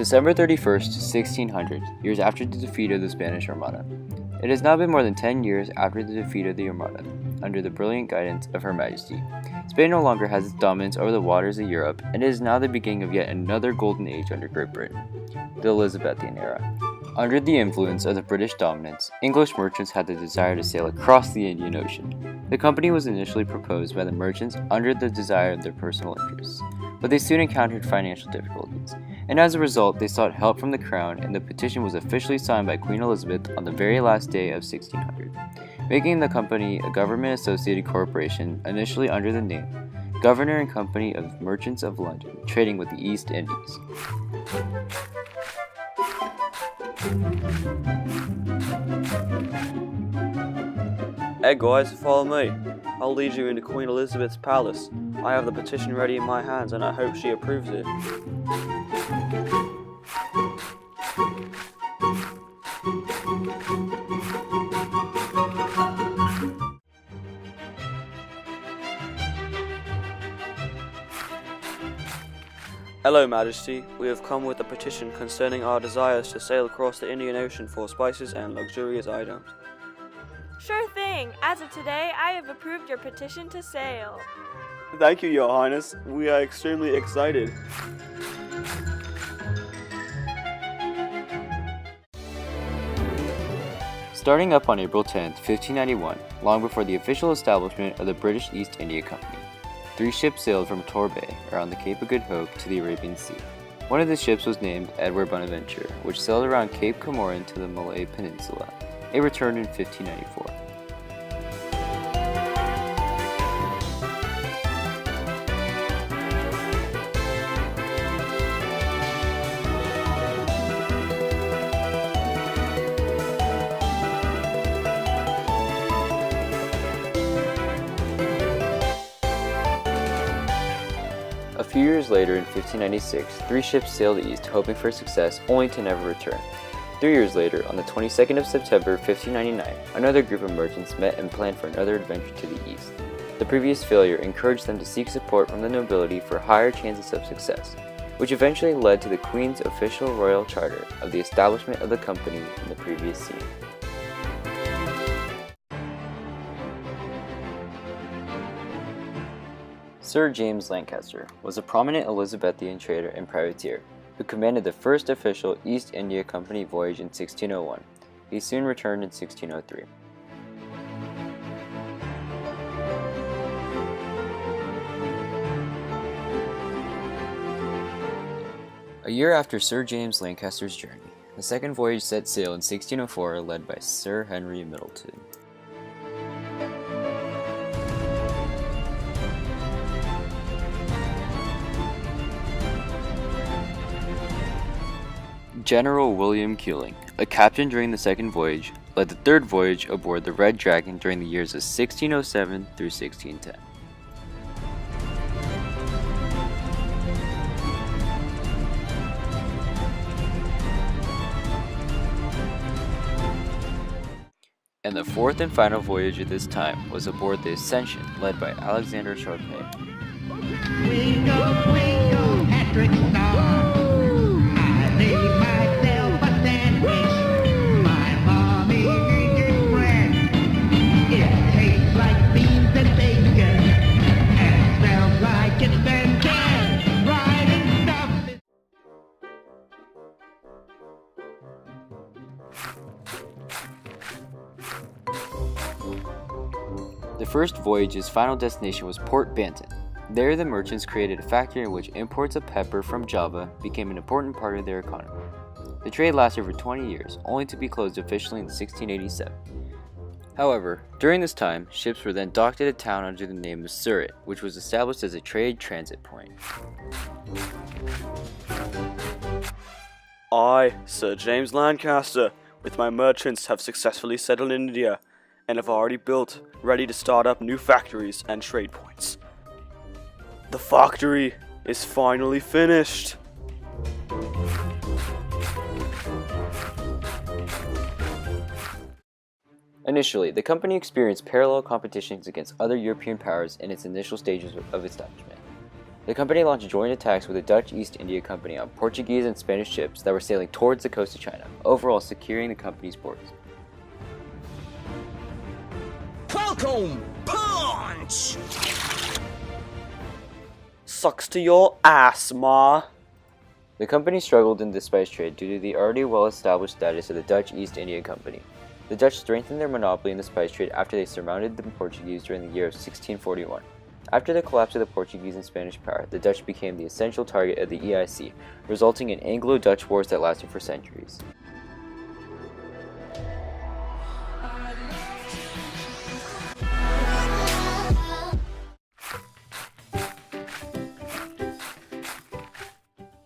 December 31st, 1600, years after the defeat of the Spanish Armada. It has now been more than 10 years after the defeat of the Armada, under the brilliant guidance of Her Majesty. Spain no longer has its dominance over the waters of Europe, and it is now the beginning of yet another golden age under Great Britain, the Elizabethan era. Under the influence of the British dominance, English merchants had the desire to sail across the Indian Ocean. The company was initially proposed by the merchants under the desire of their personal interests, but they soon encountered financial difficulties, and as a result they sought help from the crown, and the petition was officially signed by Queen Elizabeth on the very last day of 1600, making the company a government-associated corporation initially under the name Governor and Company of Merchants of London, trading with the East Indies. Hey guys, follow me. I'll lead you into Queen Elizabeth's palace. I have the petition ready in my hands and I hope she approves it. Hello, Majesty. We have come with a petition concerning our desires to sail across the Indian Ocean for spices and luxurious items. Sure thing. As of today, I have approved your petition to sail. Thank you, Your Highness. We are extremely excited. Starting up on April 10, 1591, long before the official establishment of the British East India Company, 3 ships sailed from Torbay, around the Cape of Good Hope, to the Arabian Sea. One of the ships was named Edward Bonaventure, which sailed around Cape Comorin to the Malay Peninsula. It returned in 1594. A few years later, in 1596, 3 ships sailed east hoping for success, only to never return. 3 years later, on the 22nd of September 1599, another group of merchants met and planned for another adventure to the east. The previous failure encouraged them to seek support from the nobility for higher chances of success, which eventually led to the Queen's official royal charter of the establishment of the company in the previous scene. Sir James Lancaster was a prominent Elizabethan trader and privateer who commanded the first official East India Company voyage in 1601. He soon returned in 1603. A year after Sir James Lancaster's journey, the second voyage set sail in 1604, led by Sir Henry Middleton. General William Keeling, a captain during the second voyage, led the third voyage aboard the Red Dragon during the years of 1607 through 1610. And the fourth and final voyage of this time was aboard the Ascension, led by Alexander Shota. Twinkle, Patrick Star. I made myself a sandwich. My mommy eating bread. It tastes like beans and bacon, and smells like it's been dead. Riding stuff. The first voyage's final destination was Port Banton. There, the merchants created a factory in which imports of pepper from Java became an important part of their economy. The trade lasted for 20 years, only to be closed officially in 1687. However, during this time, ships were then docked at a town under the name of Surat, which was established as a trade transit point. I, Sir James Lancaster, with my merchants have successfully settled in India, and have already built, ready to start up new factories and trade points. The factory is finally finished. Initially, the company experienced parallel competitions against other European powers in its initial stages of establishment. The company launched joint attacks with the Dutch East India Company on Portuguese and Spanish ships that were sailing towards the coast of China, overall securing the company's ports. Falcon Punch! Sucks to your ass, ma. The company struggled in the spice trade due to the already well-established status of the Dutch East India Company. The Dutch strengthened their monopoly in the spice trade after they surmounted the Portuguese during the year of 1641. After the collapse of the Portuguese and Spanish power, the Dutch became the essential target of the EIC, resulting in Anglo-Dutch wars that lasted for centuries.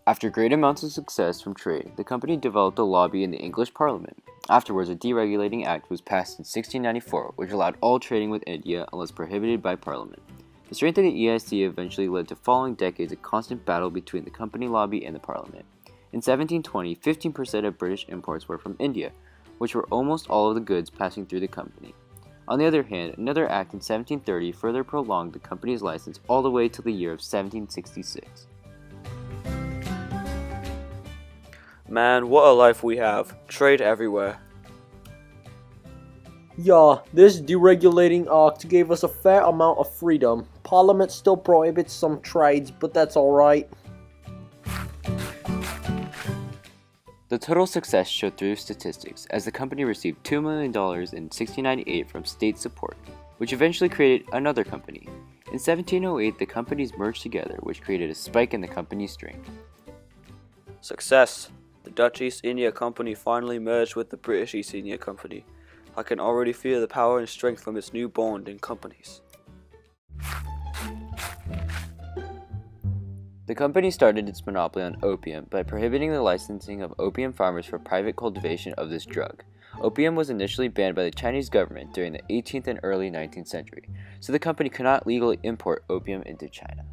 After great amounts of success from trade, the company developed a lobby in the English Parliament. Afterwards, a deregulating act was passed in 1694, which allowed all trading with India unless prohibited by Parliament. The strength of the EIC eventually led to following decades of constant battle between the company lobby and the Parliament. In 1720, 15% of British imports were from India, which were almost all of the goods passing through the company. On the other hand, another act in 1730 further prolonged the company's license all the way to the year of 1766. Man, what a life we have. Trade everywhere. Yeah, this deregulating act gave us a fair amount of freedom. Parliament still prohibits some trades, but that's alright. The total success showed through statistics, as the company received $2 million in 1698 from state support, which eventually created another company. In 1708, the companies merged together, which created a spike in the company's strength. Success. The Dutch East India Company finally merged with the British East India Company. I can already feel the power and strength from its new bond in companies. The company started its monopoly on opium by prohibiting the licensing of opium farmers for private cultivation of this drug. Opium was initially banned by the Chinese government during the 18th and early 19th century, so the company could not legally import opium into China.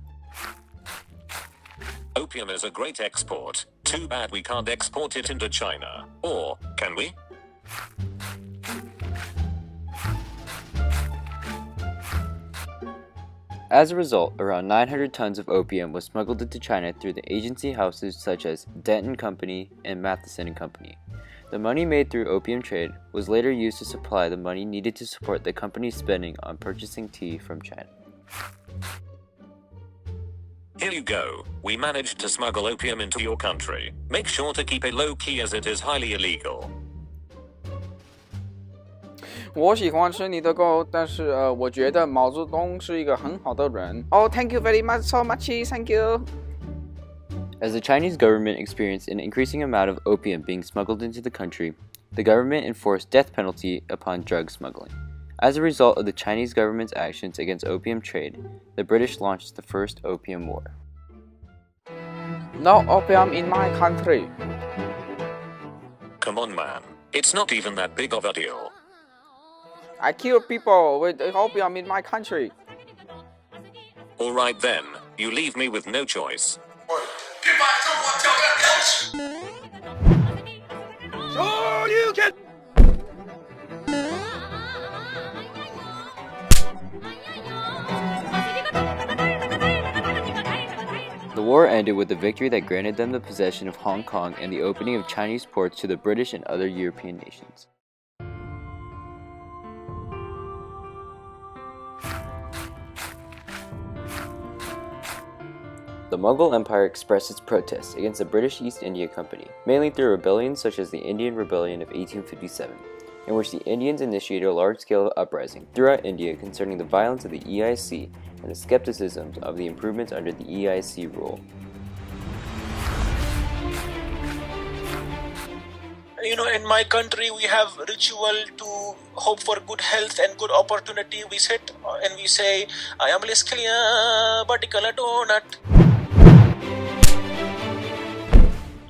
Opium is a great export. Too bad we can't export it into China. Or, can we? As a result, around 900 tons of opium was smuggled into China through the agency houses such as Denton Company and Matheson and Company. The money made through opium trade was later used to supply the money needed to support the company's spending on purchasing tea from China. Here you go. We managed to smuggle opium into your country. Make sure to keep it low-key as it is highly illegal. 我喜欢吃你的狗，但是我觉得毛泽东是一个很好的人。Oh, thank you very much, so much, thank you. As the Chinese government experienced an increasing amount of opium being smuggled into the country, the government enforced death penalty upon drug smuggling. As a result of the Chinese government's actions against opium trade, the British launched the First Opium War. No opium in my country. Come on, man. It's not even that big of a deal. I kill people with opium in my country. Alright then, you leave me with no choice. The war ended with a victory that granted them the possession of Hong Kong and the opening of Chinese ports to the British and other European nations. The Mughal Empire expressed its protests against the British East India Company, mainly through rebellions such as the Indian Rebellion of 1857, in which the Indians initiated a large-scale uprising throughout India concerning the violence of the EIC and the skepticism of the improvements under the EIC rule. You know, in my country we have ritual to hope for good health and good opportunity. We sit and we say, I am liskliya particular donut.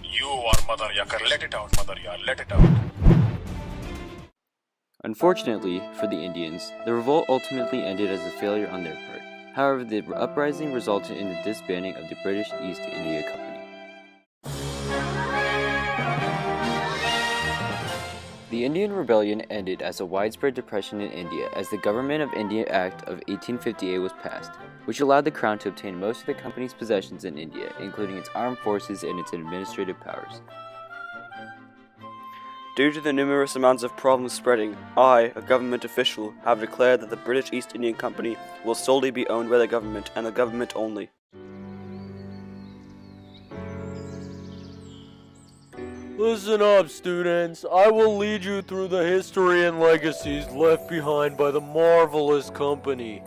You are mother yakar, let it out, mother yar, let it out. Unfortunately for the Indians, the revolt ultimately ended as a failure on their part. However, the uprising resulted in the disbanding of the British East India Company. The Indian Rebellion ended as a widespread depression in India as the Government of India Act of 1858 was passed, which allowed the Crown to obtain most of the company's possessions in India, including its armed forces and its administrative powers. Due to the numerous amounts of problems spreading, I, a government official, have declared that the British East Indian Company will solely be owned by the government and the government only. Listen up, students. I will lead you through the history and legacies left behind by the marvelous company.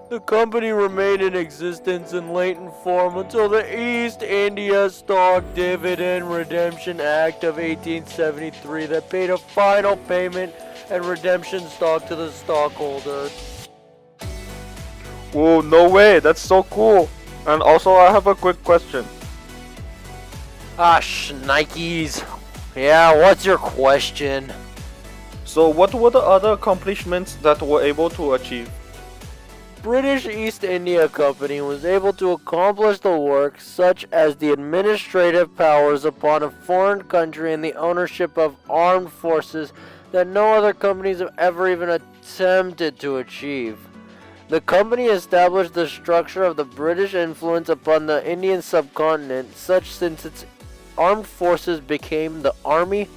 The company remained in existence in latent form until the East India Stock Dividend Redemption Act of 1873 that paid a final payment and redemption stock to the stockholders. Whoa, no way, that's so cool. And also I have a quick question. Ah, shnikes. Yeah, what's your question? So what were the other accomplishments that were able to achieve? British East India Company was able to accomplish the work such as the administrative powers upon a foreign country and the ownership of armed forces that no other companies have ever even attempted to achieve. The company established the structure of the British influence upon the Indian subcontinent, such since its armed forces became the Army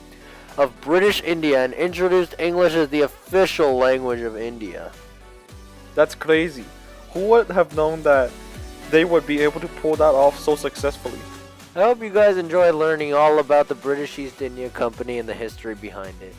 of British India and introduced English as the official language of India. That's crazy. Who would have known that they would be able to pull that off so successfully? I hope you guys enjoyed learning all about the British East India Company and the history behind it.